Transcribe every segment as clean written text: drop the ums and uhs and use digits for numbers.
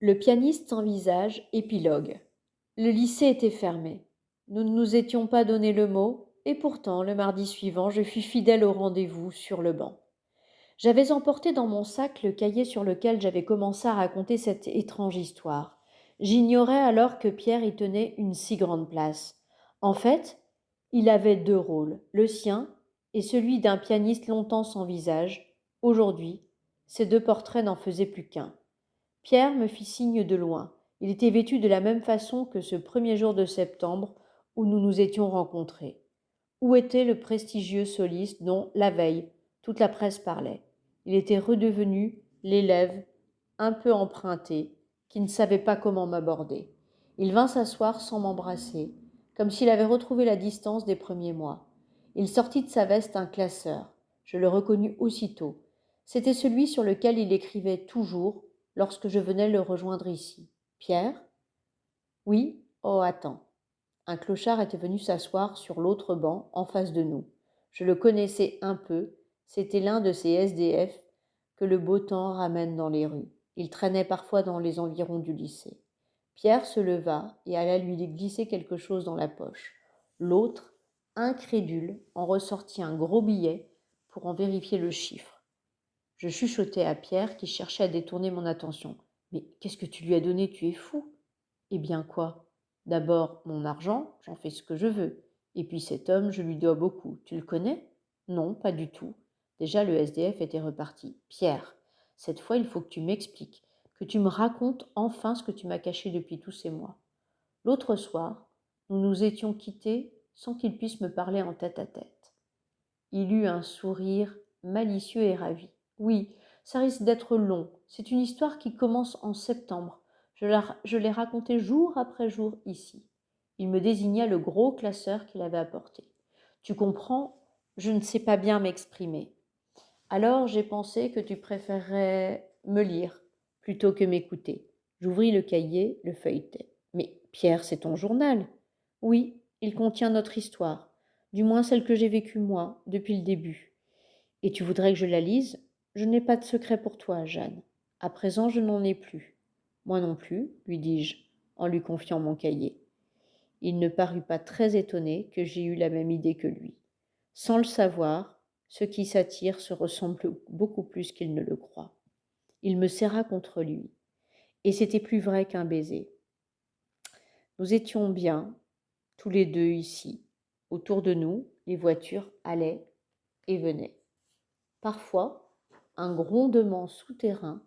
Le pianiste sans visage, épilogue. Le lycée était fermé. Nous ne nous étions pas donné le mot, et pourtant, le mardi suivant, je fus fidèle au rendez-vous sur le banc. J'avais emporté dans mon sac le cahier sur lequel j'avais commencé à raconter cette étrange histoire. J'ignorais alors que Pierre y tenait une si grande place. En fait, il avait deux rôles, le sien et celui d'un pianiste longtemps sans visage. Aujourd'hui, ces deux portraits n'en faisaient plus qu'un. Pierre me fit signe de loin. Il était vêtu de la même façon que ce premier jour de septembre où nous nous étions rencontrés. Où était le prestigieux soliste dont, la veille, toute la presse parlait? Il était redevenu l'élève, un peu emprunté, qui ne savait pas comment m'aborder. Il vint s'asseoir sans m'embrasser, comme s'il avait retrouvé la distance des premiers mois. Il sortit de sa veste un classeur. Je le reconnus aussitôt. C'était celui sur lequel il écrivait toujours lorsque je venais le rejoindre ici. Pierre? Oui? Oh, attends. Un clochard était venu s'asseoir sur l'autre banc en face de nous. Je le connaissais un peu, c'était l'un de ces SDF que le beau temps ramène dans les rues. Il traînait parfois dans les environs du lycée. Pierre se leva et alla lui glisser quelque chose dans la poche. L'autre, incrédule, en ressortit un gros billet pour en vérifier le chiffre. Je chuchotai à Pierre qui cherchait à détourner mon attention. Mais qu'est-ce que tu lui as donné? Tu es fou. Eh bien quoi? D'abord, mon argent, j'en fais ce que je veux. Et puis cet homme, je lui dois beaucoup. Tu le connais? Non, pas du tout. Déjà, le SDF était reparti. Pierre, cette fois, il faut que tu m'expliques, que tu me racontes enfin ce que tu m'as caché depuis tous ces mois. L'autre soir, nous nous étions quittés sans qu'il puisse me parler en tête-à-tête. Il eut un sourire malicieux et ravi. Oui, ça risque d'être long. C'est une histoire qui commence en septembre. Je l'ai racontée jour après jour ici. Il me désigna le gros classeur qu'il avait apporté. Tu comprends, je ne sais pas bien m'exprimer. Alors j'ai pensé que tu préférerais me lire plutôt que m'écouter. J'ouvris le cahier, le feuilletai. Mais Pierre, c'est ton journal. Oui, il contient notre histoire, du moins celle que j'ai vécue moi, depuis le début. Et tu voudrais que je la lise? Je n'ai pas de secret pour toi, Jeanne. À présent, je n'en ai plus. Moi non plus, lui dis-je, en lui confiant mon cahier. Il ne parut pas très étonné que j'aie eu la même idée que lui. Sans le savoir, ceux qui s'attirent se ressemblent beaucoup plus qu'ils ne le croient. Il me serra contre lui, et c'était plus vrai qu'un baiser. Nous étions bien, tous les deux ici. Autour de nous, les voitures allaient et venaient. Parfois, un grondement souterrain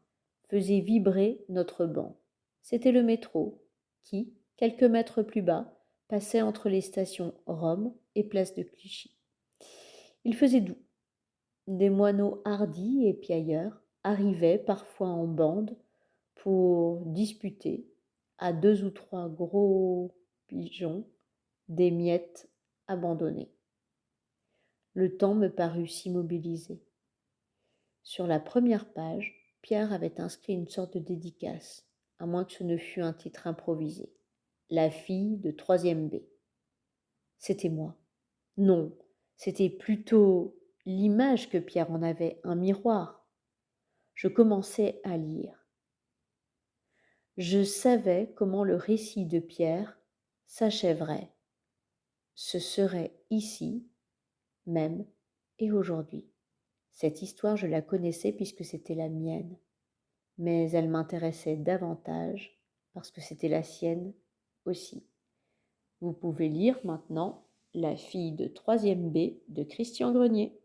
faisait vibrer notre banc. C'était le métro qui, quelques mètres plus bas, passait entre les stations Rome et Place de Clichy. Il faisait doux. Des moineaux hardis et piailleurs arrivaient parfois en bande pour disputer à deux ou trois gros pigeons des miettes abandonnées. Le temps me parut s'immobiliser. Sur la première page, Pierre avait inscrit une sorte de dédicace, à moins que ce ne fût un titre improvisé. La fille de 3e B. C'était moi. Non, c'était plutôt l'image que Pierre en avait, un miroir. Je commençais à lire. Je savais comment le récit de Pierre s'achèverait. Ce serait ici, même, et aujourd'hui. Cette histoire, je la connaissais puisque c'était la mienne, mais elle m'intéressait davantage parce que c'était la sienne aussi. Vous pouvez lire maintenant La fille de 3e B de Christian Grenier.